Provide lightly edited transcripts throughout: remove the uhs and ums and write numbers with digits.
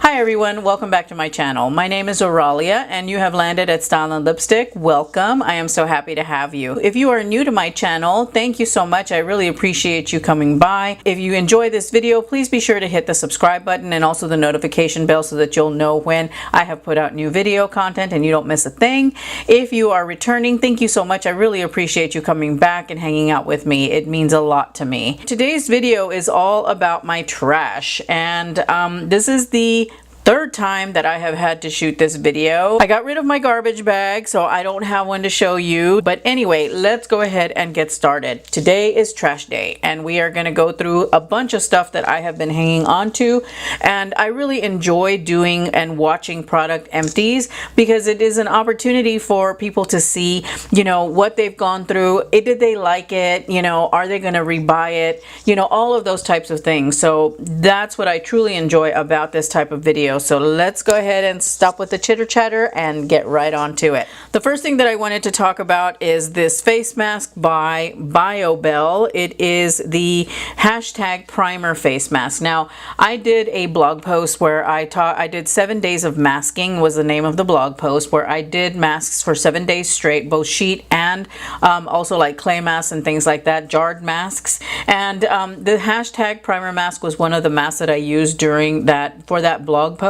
Hi everyone, welcome back to my channel. My name is Oralia and you have landed at Style and Lipstick. Welcome. I am so happy to have you. If you are new to my channel, thank you so much. I really appreciate you coming by. If you enjoy this video, please be sure to hit the subscribe button and also the notification bell so that you'll know when I have put out new video content and you don't miss a thing. If you are returning, thank you so much. I really appreciate you coming back and hanging out with me. It means a lot to me. Today's video is all about my trash, and this is the third time that I have had to shoot this video. I got rid of my garbage bag, so I don't have one to show you. But anyway, let's go ahead and get started. Today is trash day, and we are going to go through a bunch of stuff that I have been hanging on to. And I really enjoy doing and watching product empties because it is an opportunity for people to see, you know, what they've gone through. Did they like it? You know, are they going to rebuy it? You know, all of those types of things. So that's what I truly enjoy about this type of video. So let's go ahead and stop with the chitter chatter and get right on to it. The first thing that I wanted to talk about is this face mask by Briogeo. It is the hashtag primer face mask. Now, I did a blog post where I did 7 days of masking was the name of the blog post, where I did masks for 7 days straight, both sheet and also like clay masks and things like that, Jardt masks. And the hashtag primer mask was one of the masks that I used during for that blog post.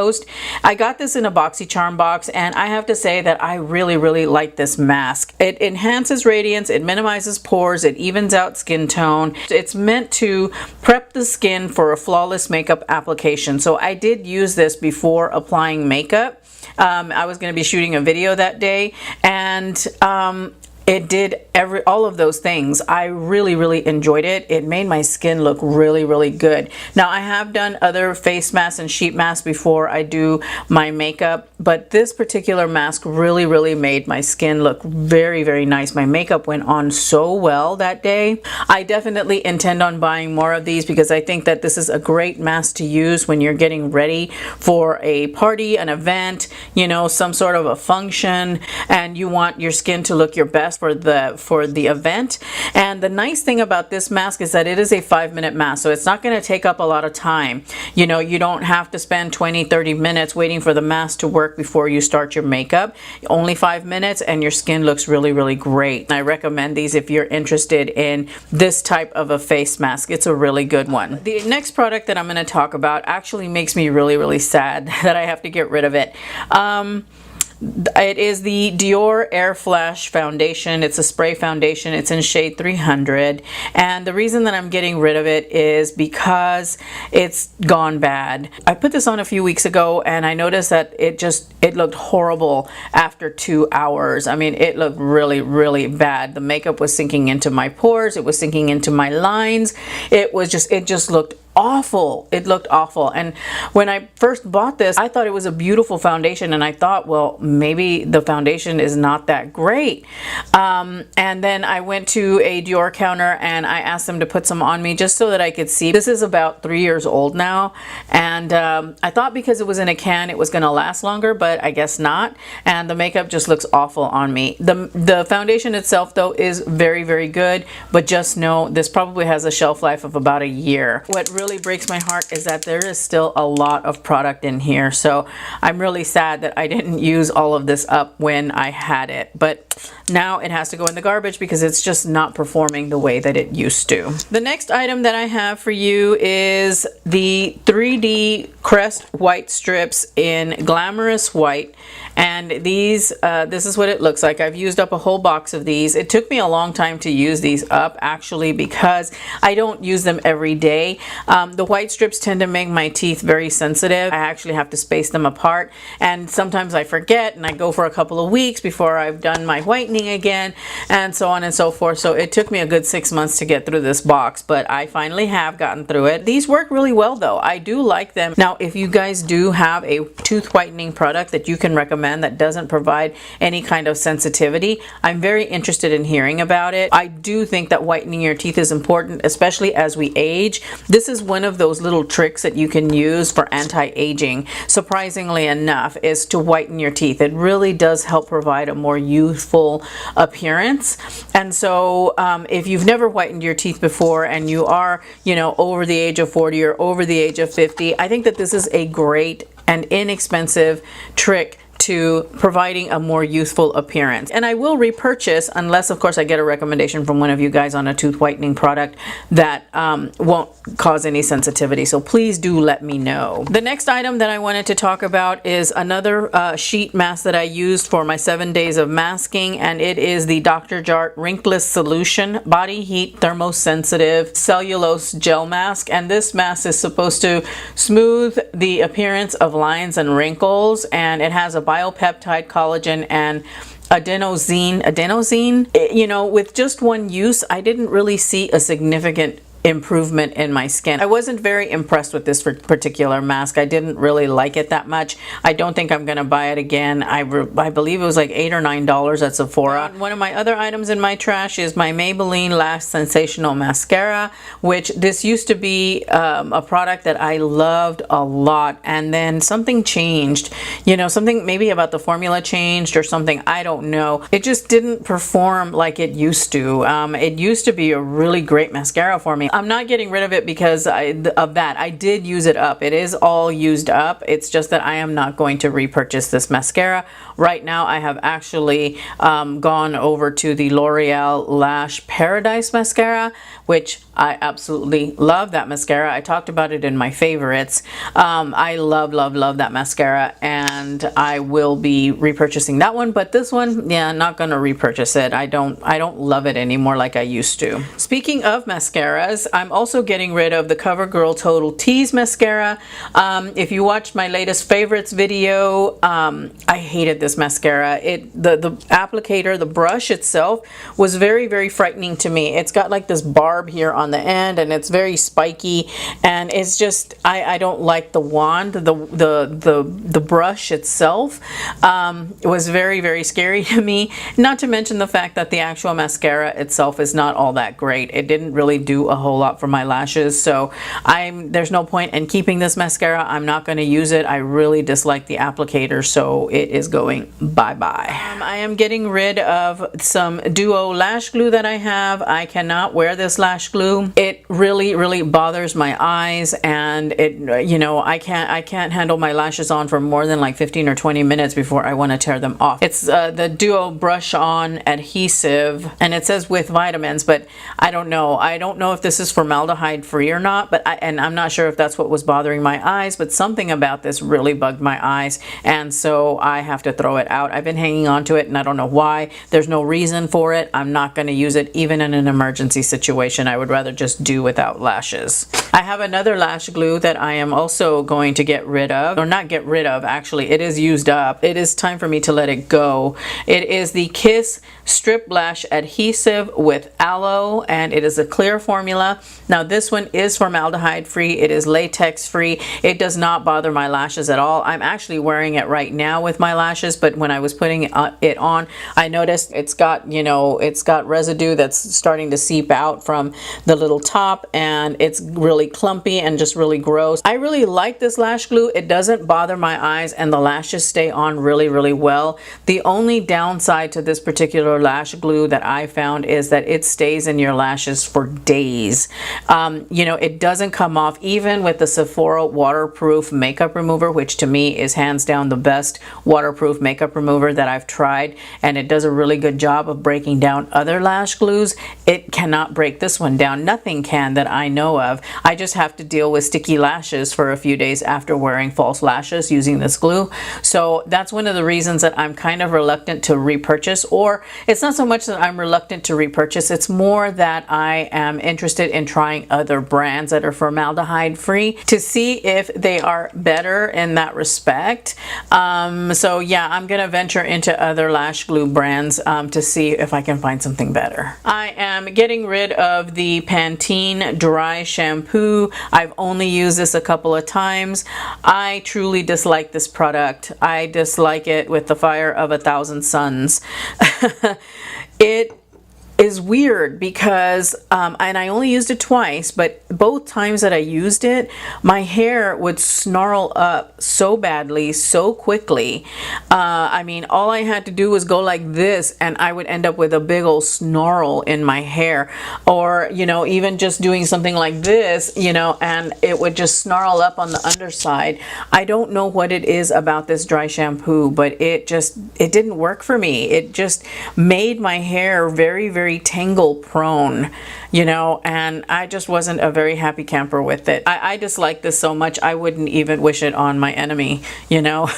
I got this in a BoxyCharm box, and I have to say that I really like this mask. It enhances radiance, it minimizes pores, it evens out skin tone. It's meant to prep the skin for a flawless makeup application. So I did use this before applying makeup. I was going to be shooting a video that day, and it did all of those things. I really enjoyed it. It made my skin look really good. Now, I have done other face masks and sheet masks before I do my makeup, but this particular mask really made my skin look very nice. My makeup went on so well that day. I definitely intend on buying more of these because I think that this is a great mask to use when you're getting ready for a party, an event, you know, some sort of a function, and you want your skin to look your best for the event. And the nice thing about this mask is that it is a 5-minute mask, so it's not going to take up a lot of time. You know, you don't have to spend 20-30 minutes waiting for the mask to work before you start your makeup. Only 5 minutes and your skin looks really great. I recommend these if you're interested in this type of a face mask. It's a really good one. The next product that I'm going to talk about actually makes me really sad that I have to get rid of it. It is the Dior Air Flash foundation. It's a spray foundation. It's in shade 300, and the reason that I'm getting rid of it is because it's gone bad. I put this on a few weeks ago and I noticed that it looked horrible after 2 hours. I mean, it looked really bad. The makeup was sinking into my pores. It was sinking into my lines. It just looked awful. It looked awful. And when I first bought this, I thought it was a beautiful foundation, and I thought, well, maybe the foundation is not that great. And then I went to a Dior counter and I asked them to put some on me just so that I could see. This is about 3 years old now, and I thought because it was in a can it was going to last longer, but I guess not. And the makeup just looks awful on me. The foundation itself though is very good, but just know this probably has a shelf life of about a year. What really breaks my heart is that there is still a lot of product in here, so I'm really sad that I didn't use all of this up when I had it, but now it has to go in the garbage because it's just not performing the way that it used to. The next item that I have for you is the 3D Crest white strips in Glamorous White, and these this is what it looks like. I've used up a whole box of these. It took me a long time to use these up actually because I don't use them every day. The white strips tend to make my teeth very sensitive. I actually have to space them apart, and sometimes I forget and I go for a couple of weeks before I've done my whitening again, and so on and so forth. So it took me a good 6 months to get through this box, but I finally have gotten through it. These work really well though. I do like them. Now, if you guys do have a tooth whitening product that you can recommend that doesn't provide any kind of sensitivity, I'm very interested in hearing about it. I do think that whitening your teeth is important, especially as we age. This is one of those little tricks that you can use for anti-aging, surprisingly enough, is to whiten your teeth. It really does help provide a more youthful appearance. And so if you've never whitened your teeth before and you are, you know, over the age of 40 or over the age of 50, I think that this is a great and inexpensive trick to providing a more youthful appearance. And I will repurchase unless, of course, I get a recommendation from one of you guys on a tooth whitening product that won't cause any sensitivity. So please do let me know. The next item that I wanted to talk about is another sheet mask that I used for my 7 days of masking, and it is the Dr. Jardt Wrinkless Solution Body Heat Thermosensitive Cellulose Gel Mask. And this mask is supposed to smooth the appearance of lines and wrinkles, and it has a biopeptide, collagen, and adenosine. You know, with just one use, I didn't really see a significant improvement in my skin. I wasn't very impressed with this particular mask. I didn't really like it that much. I don't think I'm gonna buy it again. I believe it was like $8 or $9 at Sephora. One of my other items in my trash is my Maybelline Lash Sensational Mascara, which this used to be a product that I loved a lot, and then something changed. You know, something maybe about the formula changed or something, I don't know. It just didn't perform like it used to. It used to be a really great mascara for me. I'm not getting rid of it because of that. I did use it up. It is all used up. It's just that I am not going to repurchase this mascara. Right now I have actually gone over to the L'Oreal Lash Paradise Mascara, which I absolutely love that mascara. I talked about it in my favorites. I love that mascara, and I will be repurchasing that one, but this one, yeah, not gonna repurchase it. I don't love it anymore like I used to. Speaking of mascaras, I'm also getting rid of the CoverGirl Total Tease mascara. If you watched my latest favorites video, I hated this mascara. The applicator, the brush itself was very frightening to me. It's got like this barb here on the end, and it's very spiky, and it's just I don't like the wand. The brush itself was very scary to me, not to mention the fact that the actual mascara itself is not all that great. It didn't really do a whole lot for my lashes, so there's no point in keeping this mascara. I'm not going to use it. I really dislike the applicator, so it is going bye-bye. I am getting rid of some duo lash glue that I have. I cannot wear this lash glue. It really bothers my eyes, and it, you know, I can't handle my lashes on for more than like 15 or 20 minutes before I want to tear them off. It's the duo brush on adhesive, and it says with vitamins, but I don't know. I don't know if this is formaldehyde free or not, but I'm not sure if that's what was bothering my eyes, but something about this really bugged my eyes, and so I have to throw it out. I've been hanging on to it, and I don't know why. There's no reason for it. I'm not going to use it even in an emergency situation. I would rather just do without lashes. I have another lash glue that I am also going to get rid of, or not get rid of, actually. It is used up. It is time for me to let it go. It is the Kiss Strip Lash Adhesive with Aloe, and it is a clear formula. Now this one is formaldehyde free. It is latex free. It does not bother my lashes at all. I'm actually wearing it right now with my lashes, but when I was putting it on, I noticed it's got, you know, it's got residue that's starting to seep out from the little top, and it's really clumpy and just really gross. I really like this lash glue. It doesn't bother my eyes, and the lashes stay on really well. The only downside to this particular lash glue that I found is that it stays in your lashes for days. You know, it doesn't come off even with the Sephora waterproof makeup remover, which to me is hands down the best waterproof makeup remover that I've tried, and it does a really good job of breaking down other lash glues. It cannot break this one down. Nothing can that I know of. I just have to deal with sticky lashes for a few days after wearing false lashes using this glue. So that's one of the reasons that I'm kind of reluctant to repurchase, or it's not so much that I'm reluctant to repurchase, it's more that I am interested in trying other brands that are formaldehyde free to see if they are better in that respect. So yeah, I'm gonna venture into other lash glue brands to see if I can find something better. I am getting rid of the Pantene Dry Shampoo. I've only used this a couple of times. I truly dislike this product. I dislike it with the fire of 1,000 suns. is weird because, and I only used it twice, but both times that I used it, my hair would snarl up so badly, so quickly. I mean, all I had to do was go like this and I would end up with a big old snarl in my hair. Or, you know, even just doing something like this, you know, and it would just snarl up on the underside. I don't know what it is about this dry shampoo, but it didn't work for me. It just made my hair very, very tangle prone, you know, and I just wasn't a very happy camper with it. I dislike this so much I wouldn't even wish it on my enemy, you know.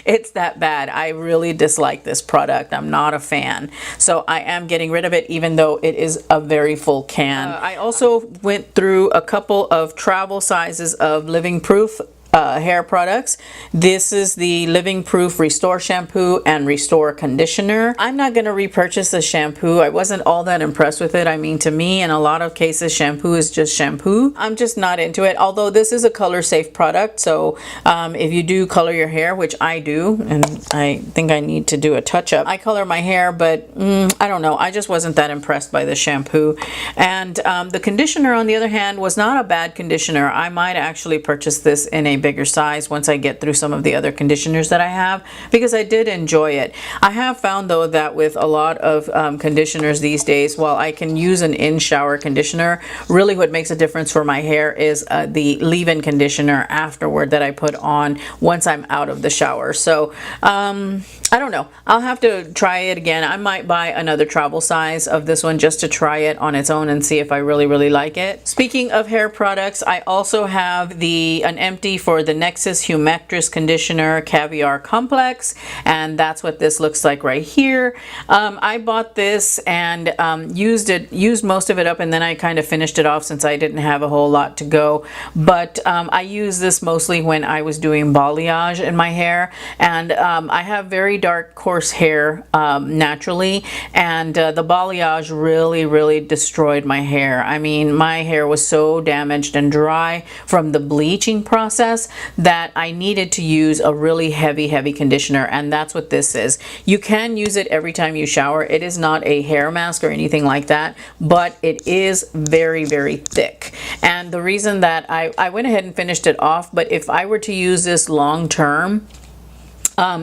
It's that bad. I really dislike this product. I'm not a fan. So I am getting rid of it, even though it is a very full can. I also went through a couple of travel sizes of Living Proof hair products. This is the Living Proof Restore Shampoo and Restore Conditioner. I'm not going to repurchase the shampoo. I wasn't all that impressed with it. I mean, to me, in a lot of cases, shampoo is just shampoo. I'm just not into it, although this is a color safe product. So if you do color your hair, which I do, and I think I need to do a touch up. I color my hair, but I don't know. I just wasn't that impressed by the shampoo. And the conditioner, on the other hand, was not a bad conditioner. I might actually purchase this in a bigger size once I get through some of the other conditioners that I have, because I did enjoy it. I have found though that with a lot of conditioners these days, while I can use an in-shower conditioner, really what makes a difference for my hair is the leave-in conditioner afterward that I put on once I'm out of the shower. So I don't know. I'll have to try it again. I might buy another travel size of this one just to try it on its own and see if I really like it. Speaking of hair products, I also have an empty for the Nexxus Humectress Conditioner Caviar Complex, and that's what this looks like right here. I bought this and used most of it up, and then I kind of finished it off since I didn't have a whole lot to go. But I used this mostly when I was doing balayage in my hair, and I have very dark coarse hair naturally, and the balayage really destroyed my hair. I mean, my hair was so damaged and dry from the bleaching process that I needed to use a really heavy conditioner, and that's what this is. You can use it every time you shower. It is not a hair mask or anything like that, but it is very thick. And the reason that I went ahead and finished it off, but if I were to use this long term,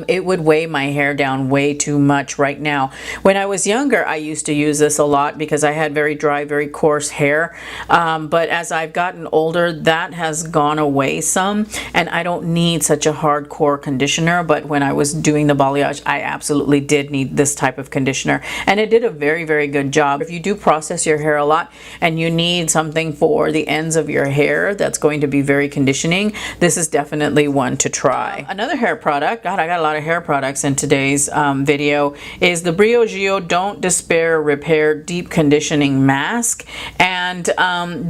it would weigh my hair down way too much right now. When I was younger, I used to use this a lot because I had very dry, very coarse hair. But as I've gotten older, that has gone away some, and I don't need such a hardcore conditioner. But when I was doing the balayage, I absolutely did need this type of conditioner, and it did a very good job. If you do process your hair a lot and you need something for the ends of your hair that's going to be very conditioning, this is definitely one to try. Another hair product, God, I got a lot of hair products in today's video, is the Briogeo Don't Despair Repair Deep Conditioning Mask. And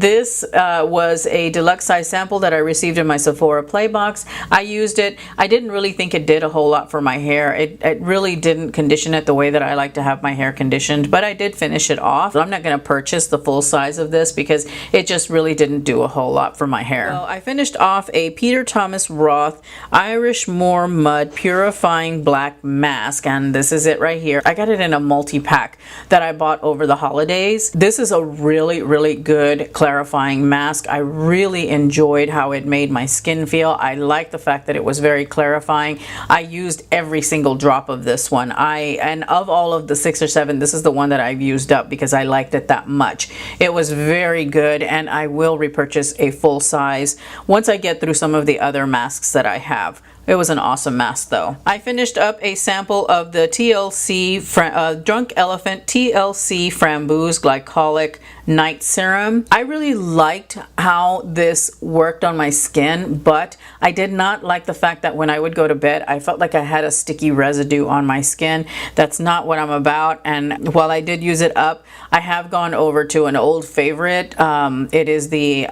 this was a deluxe size sample that I received in my Sephora Play box. I used it. I didn't really think it did a whole lot for my hair. It really didn't condition it the way that I like to have my hair conditioned, but I did finish it off. I'm not going to purchase the full size of this because it just really didn't do a whole lot for my hair. So I finished off a Peter Thomas Roth Irish Moor Mud Purifying Black Mask, and this is it right here. I got it in a multi-pack that I bought over the holidays. This is a really good clarifying mask. I really enjoyed how it made my skin feel. I like the fact that it was very clarifying. I used every single drop of this one. And of all of the 6 or 7, this is the one that I've used up because I liked it that much. It was very good, and I will repurchase a full size once I get through some of the other masks that I have. It was an awesome mask though. I finished up a sample of the TLC Drunk Elephant TLC Framboos Glycolic Night Serum. I really liked how this worked on my skin, but I did not like the fact that when I would go to bed, I felt like I had a sticky residue on my skin. That's not what I'm about, and while I did use it up, I have gone over to an old favorite. It is the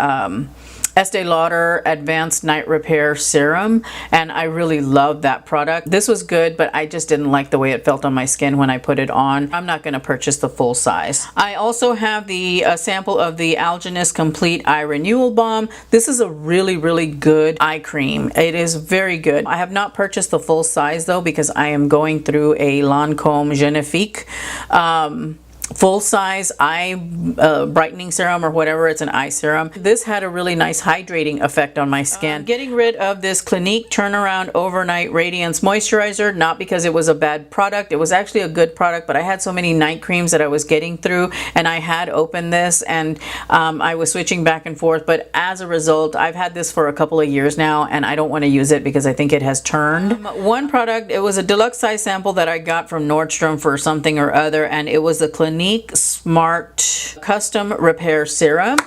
Estee Lauder Advanced Night Repair Serum, and I really love that product. This was good, but I just didn't like the way it felt on my skin when I put it on. I'm not going to purchase the full size. I also have the sample of the Algenist Complete Eye Renewal Balm. This is a really good eye cream. It is very good. I have not purchased the full size though because I am going through a Lancome Genifique full-size eye brightening serum or whatever. It's an eye serum. This had a really nice hydrating effect on my skin. Getting rid of this Clinique Turnaround Overnight Radiance Moisturizer, not because it was a bad product. It was actually a good product, but I had so many night creams that I was getting through, and I had opened this, and I was switching back and forth, but as a result, I've had this for a couple of years now, and I don't want to use it because I think it has turned. One product, it was a deluxe size sample that I got from Nordstrom for something or other, and it was the Clinique Smart Custom Repair Serum.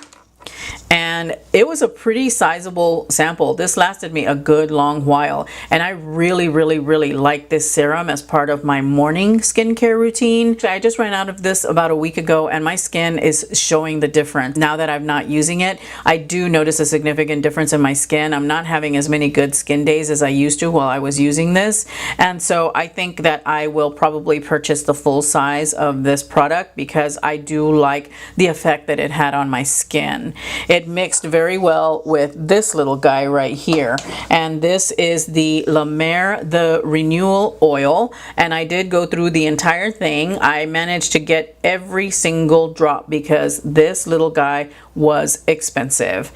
And it was a pretty sizable sample. This lasted me a good long while, and I really like this serum as part of my morning skincare routine. I just ran out of this about a week ago, and my skin is showing the difference. Now that I'm not using it, I do notice a significant difference in my skin. I'm not having as many good skin days as I used to while I was using this, and so I think that I will probably purchase the full size of this product because I do like the effect that it had on my skin. It mixed very well with this little guy right here, and this is the La Mer the Renewal Oil, and I did go through the entire thing. I managed to get every single drop because this little guy was expensive.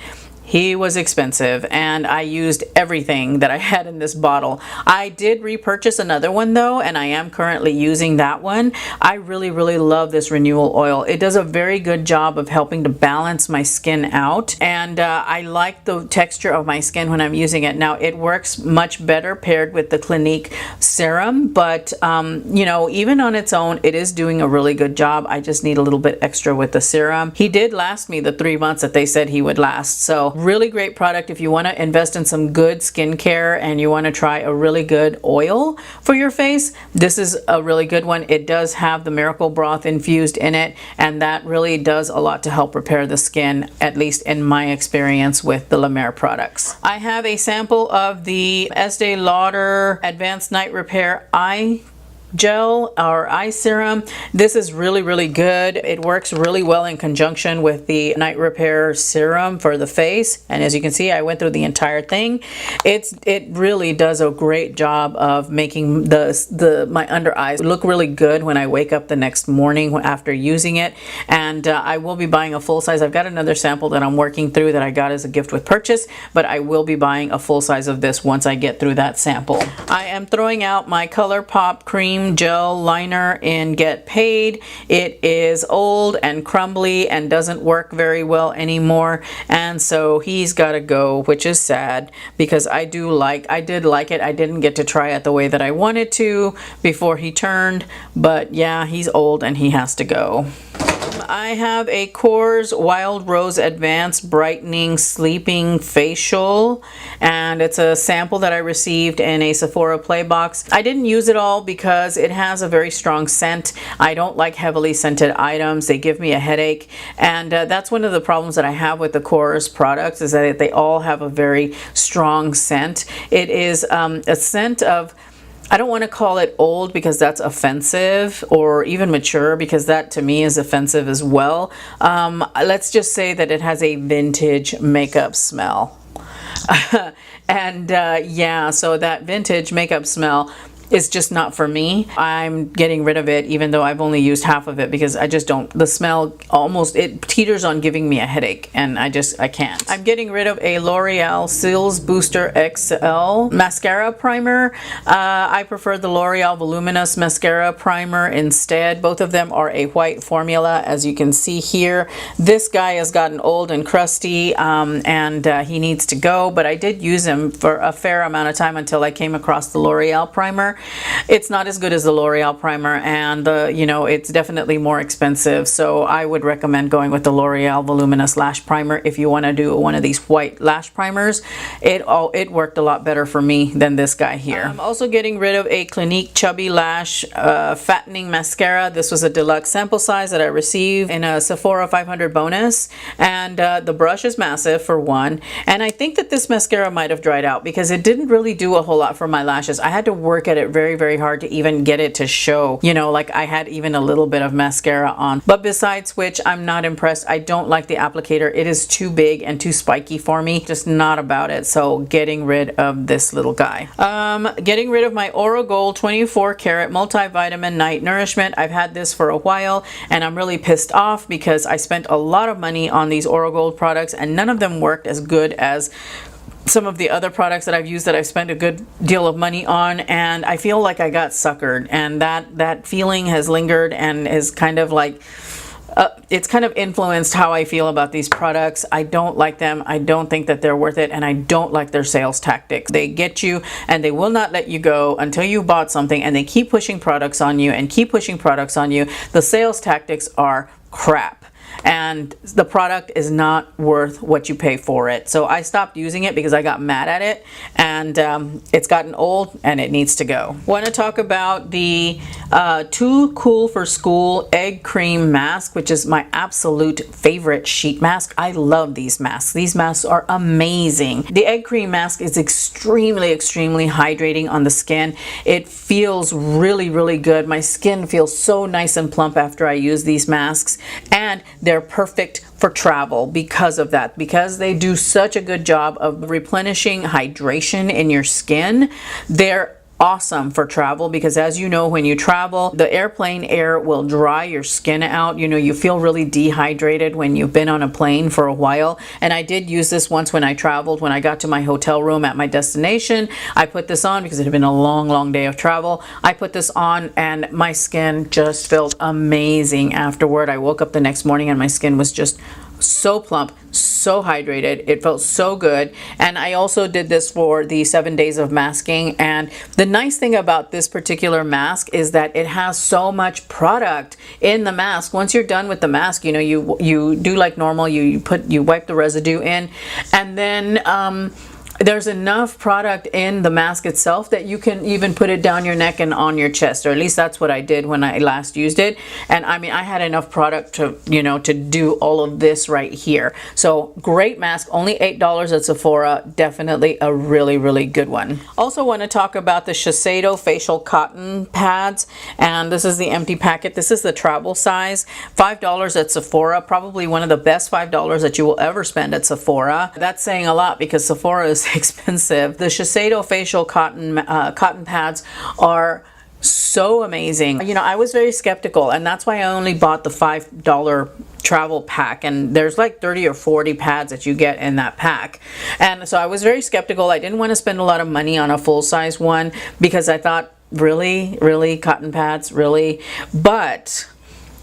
He was expensive, and I used everything that I had in this bottle. I did repurchase another one though, and I am currently using that one. I really love this renewal oil. It does a very good job of helping to balance my skin out, and I like the texture of my skin when I'm using it. Now, it works much better paired with the Clinique serum, but you know, even on its own, it is doing a really good job. I just need a little bit extra with the serum. He did last me the 3 months that they said he would last, so really great product if you want to invest in some good skincare and you want to try a really good oil for your face. This is a really good one. It does have the miracle broth infused in it, and that really does a lot to help repair the skin, at least in my experience with the La Mer products. I have a sample of the Estee Lauder Advanced Night Repair Eye Gel or eye serum. This is really good. It works really well in conjunction with the night repair serum for the face, and as you can see, I went through the entire thing. It really does a great job of making my under eyes look really good when I wake up the next morning after using it. And I will be buying a full size. I've got another sample that I'm working through that I got as a gift with purchase, but I will be buying a full size of this once I get through that sample. I am throwing out my ColourPop Creme Gel Liner in Get Paid. It is old and crumbly and doesn't work very well anymore, and so he's got to go, which is sad because I did like it. I didn't get to try it the way that I wanted to before he turned, but yeah, he's old and he has to go. I have a Korres Wild Rose Advanced Brightening Sleeping Facial, and it's a sample that I received in a Sephora Play box. I didn't use it all because it has a very strong scent. I don't like heavily scented items. They give me a headache, and that's one of the problems that I have with the Korres products, is that they all have a very strong scent. It is a scent of, I don't want to call it old because that's offensive, or even mature because that to me is offensive as well. Let's just say that it has a vintage makeup smell. And yeah, so that vintage makeup smell is just not for me. I'm getting rid of it, even though I've only used half of it, because I just don't, the smell almost, it teeters on giving me a headache, and I can't. I'm getting rid of a L'Oreal Cils Booster XL Mascara Primer. I prefer the L'Oreal Voluminous Mascara Primer instead. Both of them are a white formula, as you can see here. This guy has gotten old and crusty, and he needs to go, but I did use him for a fair amount of time until I came across the L'Oreal Primer. It's not as good as the L'Oreal primer, and you know, it's definitely more expensive, so I would recommend going with the L'Oreal Voluminous Lash Primer if you want to do one of these white lash primers. It worked a lot better for me than this guy here. I'm also getting rid of a Clinique Chubby Lash Fattening Mascara. This was a deluxe sample size that I received in a Sephora 500 bonus, and the brush is massive for one, and I think that this mascara might have dried out because it didn't really do a whole lot for my lashes. I had to work at it it very, very hard to even get it to show, you know, like I had even a little bit of mascara on. But besides which, I'm not impressed. I don't like the applicator. It is too big and too spiky for me. Just not about it. So getting rid of this little guy. Getting rid of my Orogold 24 karat multivitamin night nourishment. I've had this for a while and I'm really pissed off because I spent a lot of money on these Orogold products and none of them worked as good as some of the other products that I've used that I've spent a good deal of money on, and I feel like I got suckered, and that feeling has lingered and is kind of like it's kind of influenced how I feel about these products. I don't like them. I don't think that they're worth it, and I don't like their sales tactics. They get you and they will not let you go until you bought something, and they keep pushing products on you and keep pushing products on you. The sales tactics are crap. And the product is not worth what you pay for it. So I stopped using it because I got mad at it, and it's gotten old and it needs to go. Want to talk about the Too Cool for School Egg Cream Mask, which is my absolute favorite sheet mask. I love these masks. These masks are amazing. The Egg Cream Mask is extremely, extremely hydrating on the skin. It feels really, really good. My skin feels so nice and plump after I use these masks, and they're perfect for travel because of that, because they do such a good job of replenishing hydration in your skin. They're awesome for travel because, as you know, when you travel, the airplane air will dry your skin out. You know, you feel really dehydrated when you've been on a plane for a while. And I did use this once when I traveled. When I got to my hotel room at my destination, I put this on because it had been a long, long day of travel. I put this on and my skin just felt amazing afterward. I woke up the next morning and my skin was just so plump, so hydrated. It felt so good. And I also did this for the 7 days of masking. And the nice thing about this particular mask is that it has so much product in the mask. Once you're done with the mask, you know, you do like normal, you wipe the residue in, and then there's enough product in the mask itself that you can even put it down your neck and on your chest, or at least that's what I did when I last used it. And I mean, I had enough product to, you know, to do all of this right here. So great mask, only $8 at Sephora. Definitely a really, really good one. Also want to talk about the Shiseido facial cotton pads, and this is the empty packet. This is the travel size, $5 at Sephora. Probably one of the best $5 that you will ever spend at Sephora. That's saying a lot because Sephora is expensive. The Shiseido facial cotton pads are so amazing. You know, I was very skeptical, and that's why I only bought the $5 travel pack, and there's like 30 or 40 pads that you get in that pack. And so I was very skeptical. I didn't want to spend a lot of money on a full-size one because I thought, really, cotton pads, really? But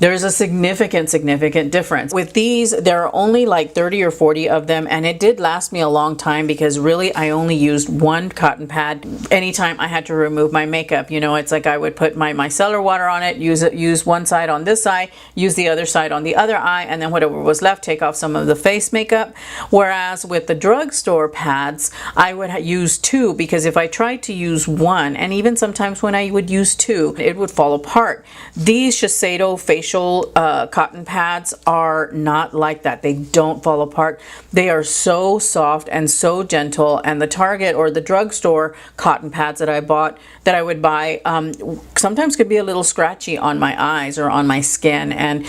there's a significant difference. With these, there are only like 30 or 40 of them, and it did last me a long time because really I only used one cotton pad anytime I had to remove my makeup. You know, it's like I would put my micellar water on it, use one side on this eye, use the other side on the other eye, and then whatever was left, take off some of the face makeup. Whereas with the drugstore pads, I would use two, because if I tried to use one, and even sometimes when I would use two, it would fall apart. These Shiseido facial cotton pads are not like that. They don't fall apart. They are so soft and so gentle, and the Target or the drugstore cotton pads that I bought, that I would buy, sometimes could be a little scratchy on my eyes or on my skin, and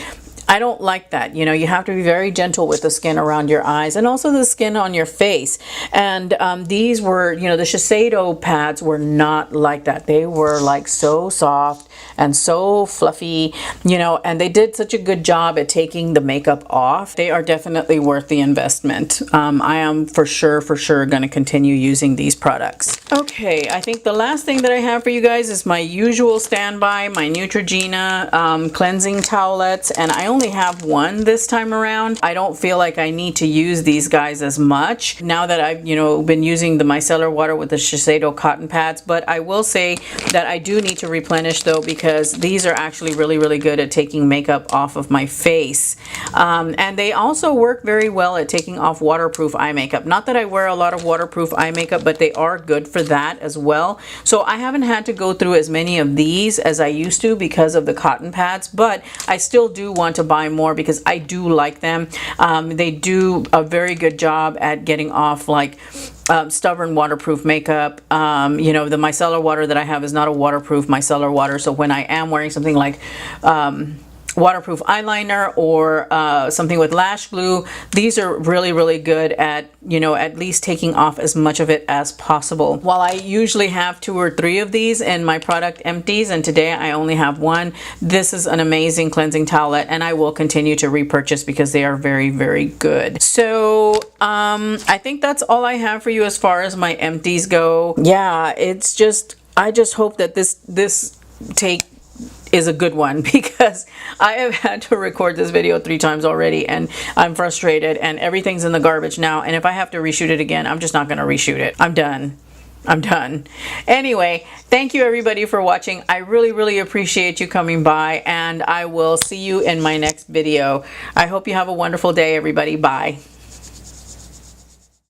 I don't like that. You know, you have to be very gentle with the skin around your eyes and also the skin on your face. And these were, you know, the Shiseido pads were not like that. They were like so soft and so fluffy, you know, and they did such a good job at taking the makeup off. They are definitely worth the investment. I am for sure going to continue using these products. Okay, I think the last thing that I have for you guys is my usual standby, my Neutrogena cleansing towelettes, and I only have one this time around. I don't feel like I need to use these guys as much now that I've, you know, been using the micellar water with the Shiseido cotton pads, but I will say that I do need to replenish though, because these are actually really good at taking makeup off of my face. And they also work very well at taking off waterproof eye makeup. Not that I wear a lot of waterproof eye makeup, but they are good for that as well. So I haven't had to go through as many of these as I used to because of the cotton pads, but I still do want to to buy more because I do like them. They do a very good job at getting off like stubborn waterproof makeup. You know, the micellar water that I have is not a waterproof micellar water, so when I am wearing something like waterproof eyeliner or something with lash glue, these are really good at, you know, at least taking off as much of it as possible. While I usually have 2 or 3 of these in my product Empties, and today I only have 1, this is an amazing cleansing towelette, and I will continue to repurchase because they are very good. So I think that's all I have for you as far as my Empties go. Yeah, it's just, I just hope that this take is a good one, because I have had to record this video 3 times already and I'm frustrated and everything's in the garbage now, and if I have to reshoot it again, I'm just not going to reshoot it. I'm done. Anyway, thank you everybody for watching. I really appreciate you coming by, and I will see you in my next video. I hope you have a wonderful day, everybody. Bye.